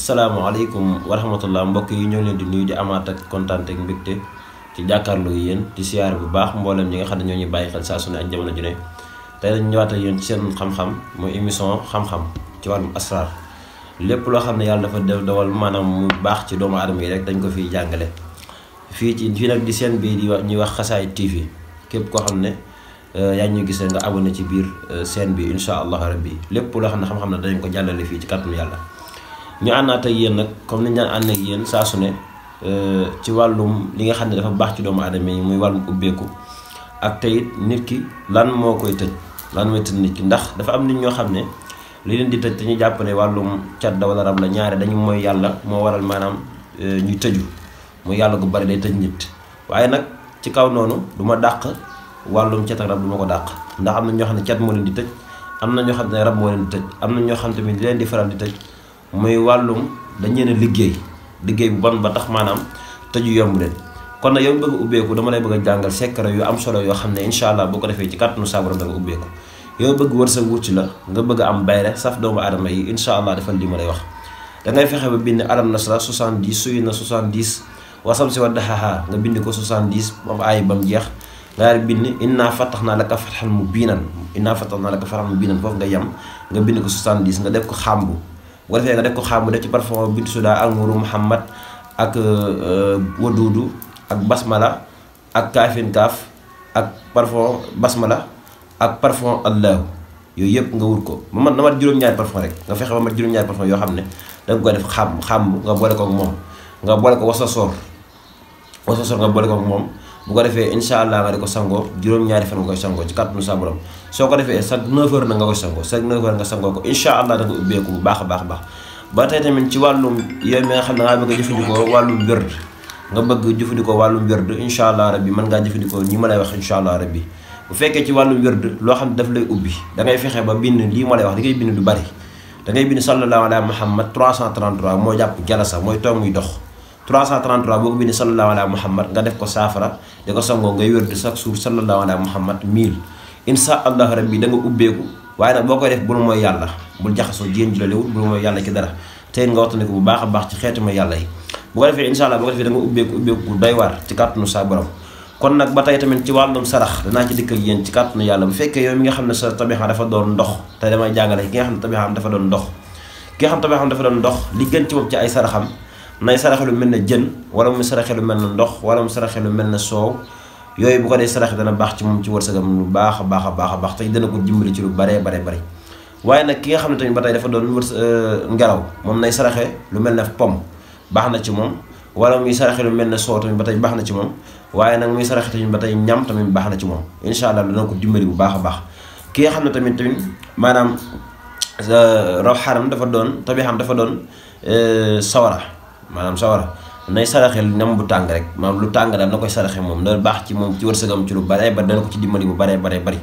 salaamaaleykum wa rahmatullah mbokk yi ñoo leen di nuyu di amaat ak kontaan ak mbégte ci jàkkaarloo yéen di siyaar bu baax mboolem ñi nga xam ne ñoo ñuy bàyyi xel saa su ne ak jamono ju ne tey dañu ñëwaat ak yéen ci seen xam-xam mooy émission xam-xam ci wàllum asrar lépp loo xam ne yàlla dafa def dawal maanaam mu baax ci doomu aadama yi rek dañ ko fiy jàngale fii nag di seen bii di wax ñuy wax Xasaayid TV képp koo xam ne yaa ngi ñu gisee nga abonné ci biir seen bi incha allah rabbi lépp loo xam ne xam-xam ne dañ ko jàllale fii ci kàttanu yàlla ñu àndaat ak yéen nag comme ni ñu daan ànd ak yéen saa su ne ci wàllum li nga xam ne dafa baax ci doomu aadama yi muy wàllum ubbeeku ak tey nit ki lan moo koy tëj lan mooy tëj nit ki ndax dafa am nit ñoo xam ne li leen di tëj te ñu jàpp ne wàllum cat wala rab la ñaare dañu mooy yàlla moo waral maanaam ñuy tëju muy yàlla gu bari day tëj nit waaye nag ci kaw noonu du ma dàq wàllum cat ak rab du ma ko dàq ndax am na ñoo xam ne cat moo leen di tëj am na ñoo xam ne rab moo leen di tëj am na ñoo xam tamit li leen di faral di tëj muy wàllum dañ leen a liggéey bu bon ba tax maanaam tëju yomb leen kon nag yow bëgg a ubbeeku dama lay bëgg a jàngal secret yu am solo yoo xam ne incha allah boo ko defee ci kàttanu saa borom da nga ubbeeku yow bëgg wërsëg wut ci la nga bëgg a am bayre saf doomu aadama yi incha allah defal li ma lay wax da ngay fexe ba bind alam nasra 70 suy na 70 wasam si waddaxaha nga bind ko 70 ba mu aay ba mu jeex nga daal bind inna fatahnaa laka fathan mubiinan foofu nga yem nga bind ko 70 nga def ko xàmbu bu ko defee nga def ko xàmbu def ci parfum bintu suda almuru muhammad ak waduudu ak basmala ak kaafin kaaf ak parfum basmala ak parfum allahu yooyu yëpp nga wut ko ba mat na mat juróom-ñaari parfum rek nga fexe ba mat juróom-ñaari parfum yoo xam ne danga koy def xàmbu nga boole ko ak moom nga boole ko wasasoor nga boole ko ak moom bu ko defee incha allah nga di ko sangoo juróom-ñaari fan nga koy sangoo ci kàttanu sa borom soo ko defee chaque 9h na nga koy sangoo chaque 9h nga sangoo ko incha allah da nga ubbeeku bu baax a baax a baax ba tey tamit ci wàllum yow mi nga xam ne ngaa bëgg a jëfandikoo wàllum wérd nga bëgg jëfandikoo wàllum wérd incha allah rabbi mën ngaa jëfandikoo ñi ma lay wax incha allah rabbi bu fekkee ci wàllum wérd loo xam ne daf lay ubbi da ngay fexe ba bind lii ma lay wax da ngay bind du bari da ngay bind sallallahu ala muhammad 333 moo jàpp jalasa mooy toog muy dox 333 boo ko bindee sallallahu ala muhammad nga def ko saafara di ko sangoo ngay wérd chaque jour sallallahu ala muhammad 1000 insha allah rabbi da nga ubbeeku waaye nag boo koy def bul mooy yàlla bul jaxasoo jigéen ji la léwut bul mooy yàlla ci dara tey nga waxtaanee ko bu baax a baax ci xeetu mooy yàlla yi bu ko defee insha allah boo ko defee da nga ubbeeku doy waar ci kàttanu sa borom kon nag ba tey tamit ci wàllum sarax danaa ci dikk ak yéen ci kàttanu yàlla bu fekkee yow mi nga xam ne sa tabixa dafa doon ndox te damay jàngale ki nga xam ne tabixam dafa doon ndox ki nga xam tabixam dafa doon ndox li gën ci moom ci ay saraxam nay saraxe lu mel ne jën wala mu saraxe lu mel ne ndox wala mu saraxe lu mel ne soow yooyu bu ko dee saraxe dana baax ci moom ci wërsëgam lu baax a baax a baax a baax te dana ko dimbali ci lu baree bare bari waaye nag ki nga xam ne tamit ba tey dafa doon ngelaw moom nay saraxe lu mel ne pom baax na ci moom wala muy saraxe lu mel ne soow tamit ba tey baax na ci moom waaye nag muy saraxe tamit ba tey ñam tamit baax na ci moom incha allah dana ko dimbali bu baax a baax ki nga xam ne tamit maanaam raw xaram dafa doon tabixam dafa doon sawara maanaam sawara nay saraxe ñam bu tàng rek maanaam lu tàng daal na koy saraxe moom dana baax ci moom ci wërsëgam ci lu bare ba dana ko ci dimbali bu bare bari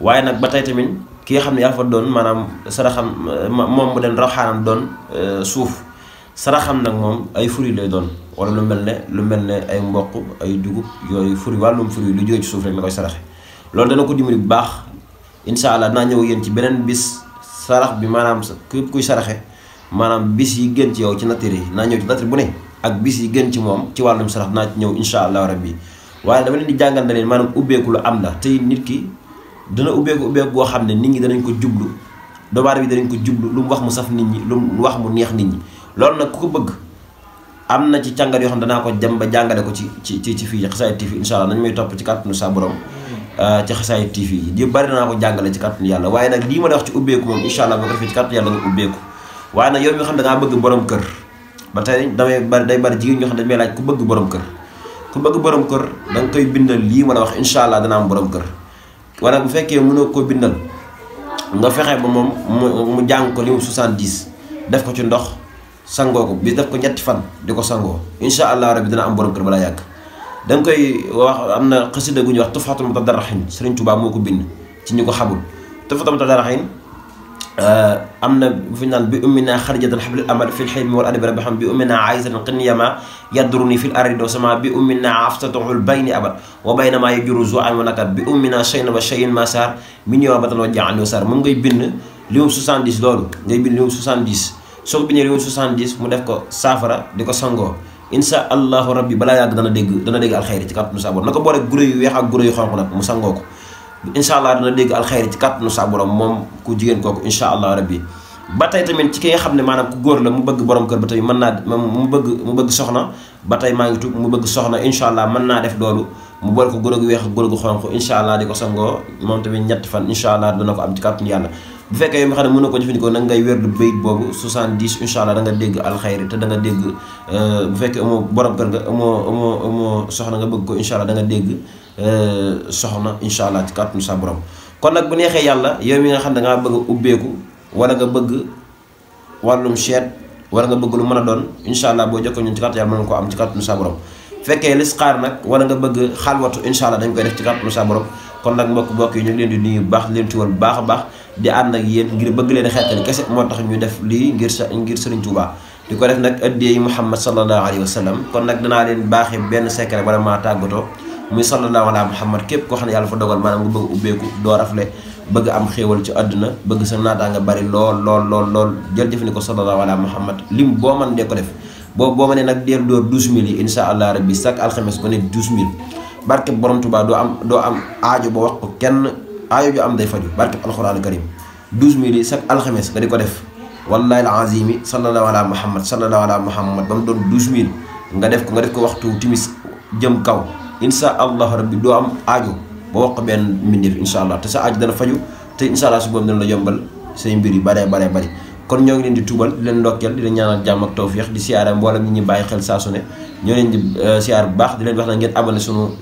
waaye nag ba tey tamit ki nga xam ne yàlla fa doon maanaam saraxam moom mu den raw xaram doon suuf saraxam nag moom ay furi lay doon wala lu mel ne ay mboq ay dugub yooyu furi wàllum furi lu jógee ci suuf rek la koy saraxe loolu dana ko dimbali bu baax incha allah dinaa ñëw yéen ci beneen bis sarax bi maanaam képp kuy saraxe maanaam bis yi gën ci yow ci nature yi naa ñëw ci nature bu ne ak bis yi gën ci moom ci wàllum sarax dinaa ci ñëw incha allah rabbi waaye dama leen di jàngal na leen maanaam ubbeeku lu am la tey nit ki dana ubbeeku boo xam ne nit ñi danañ ko jublu doomu aadama bi danañ ko jublu lu mu wax mu saf nit ñi lu mu wax mu neex nit ñi loolu nag ku ko bëgg am na ci càngat yoo xam ne danaa ko jëm ba jàngale ko ci fii Xasaayid TV incha allah nañ may topp ci kàttanu sa borom ci Xasaayid TV yi bari danaa ko jàngale ci kàttanu yàlla waaye nag lii ma la wax ci ubbeeku moom incha allah boo ko defee ci kàttanu yàlla nga ubbeeku waaye nag yow mi nga xam ne dangaa bëgg borom kër ba tey day bari jigéen ñoo xam ne dañ may laaj ku bëgg borom kër da nga koy bindal lii ma la wax incha allah dana am borom kër wala bu fekkee mënoo ko bindal nga fexe ba moom mu jàng ko li mu 70 def ko ci ndox sangoo ko bis def ko ñetti fan di ko sangoo incha allah rabbi dina am borom kër balaa yàgg da nga koy wax am na xasida gu ñuy wax Tuhfatul Mutadarrihin Sëriñ Tuubaa moo ko bind ci ñu ko xamul Tuhfatul Mutadarrihin am na fu ñu naan bi ummina xarijatan xablil amal fil xilmi wal adabi rabbi xam bi ummina aysatan qiniyama yadruni fil ardi do sama bi ummina aftatuhul bayni abad wa bayna ma yajuru zu'an wa nakat bi ummina shayna wa shayin masar min yow batan wa ja'an wa sar moom ngay bind li mu 70 loolu ngay bind li mu 70 soo ko bindee 70 mu def ko saafara di ko sangoo insha allahu rabbi balaa yàgg dana dégg alxayri ci kàttanu sa borom na ko boole guro yu weex ak guro yu xonq nag mu sangoo ko insha allah dana dégg alxayri ci kàttanu sa borom moom ku jigéen kooku insha allah rabbi. ba tey tamit ci ki nga xam ne maanaam ku góor la mu bëgg borom kër ba tey mën naa mu bëgg soxna ba tey maa ngi tudd mu bëgg soxna incha allah mën naa def loolu mu boole ko góor gu weex ak góor gu xonq incha allah di ko sangoo moom tamit ñetti fan incha allah dana ko am ci kàttanu yàlla. bu fekkee yow mi xam ne mën na ko jëfandikoo nag ngay wér du bayit boobu 70 incha allah da nga dégg alxayri te da nga dégg bu fekkee amoo borom kër nga amoo soxna nga bëgg ko incha allah da nga dégg soxna incha allah ci kàttanu sa borom. kon nag bu neexee yàlla yow mi nga xam ne da ngaa bëgg a ubbeeku wala nga bëgg wàllum seet wala nga bëgg lu mën a doon incha allah boo jokkoo ñun ci kàttan yàlla mën nga ko am ci kàttanu sa borom. fekkee lisxaar nag wala nga bëgg xalwatu incha allah dañ koy def ci kàttanu sa borom. kon nag mbokk yi ñu ngi leen di nuyu bu baax leen ci wal bu baax a baax di ànd ak yéen ngir bëgg leen a xeetali kese moo tax ñu def lii ngir Serigne Touba di ko def nag addiyee Muhammad sallallahu alayhi wa sallam. kon nag danaa leen baaxee benn secret wala maa tàggatoo muy sallallahu ala Muhammad képp koo xam ne yàlla fa dogal maanaam nga bëgg ubbeeku doo rafle bëgg am xéewal ci àdduna bëgg sa naataa nga bari lool jël jëfandikoo sallallahu ala Muhammad lim boo man dee ko def boo ma ne nag deel door 12000 yi insha allah rabbi chaque alxames ko ne 12000 barke borom Tuubaa doo am aajo ba wax ko kenn aajo ju am day faju barke alxuraanu karim 12000 yi chaque alxames nga di ko def wallahi alazimi sallallahu ala Muhammad ba mu doon 12000 nga def ko waxtu timis jëm kaw insha allah rabbi doo am aajo ba wax ko benn mbindeef insha allah te sa aajo dana faju te insha allah su boobu dana la yombal say mbir yu bare bari kon ñoo ngi leen di tuubal di leen ndokkeel di leen ñaanal jàmm ak tawfiix di siyaare mboolem ñi ñuy bàyyi xel saa su ne ñoo leen di siyaar bu baax di leen wax na ngeen abonné sunu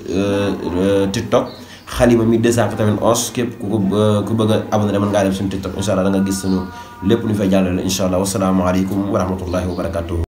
TikTok Xalima 1291 képp ku bëgg a abonné mën ngaa dem suñu TikTok insha allah da nga gis sunu lépp lu ñu fay jàllale insha allah wasalaamaaleykum wa rahmatullahi wa barakatuhu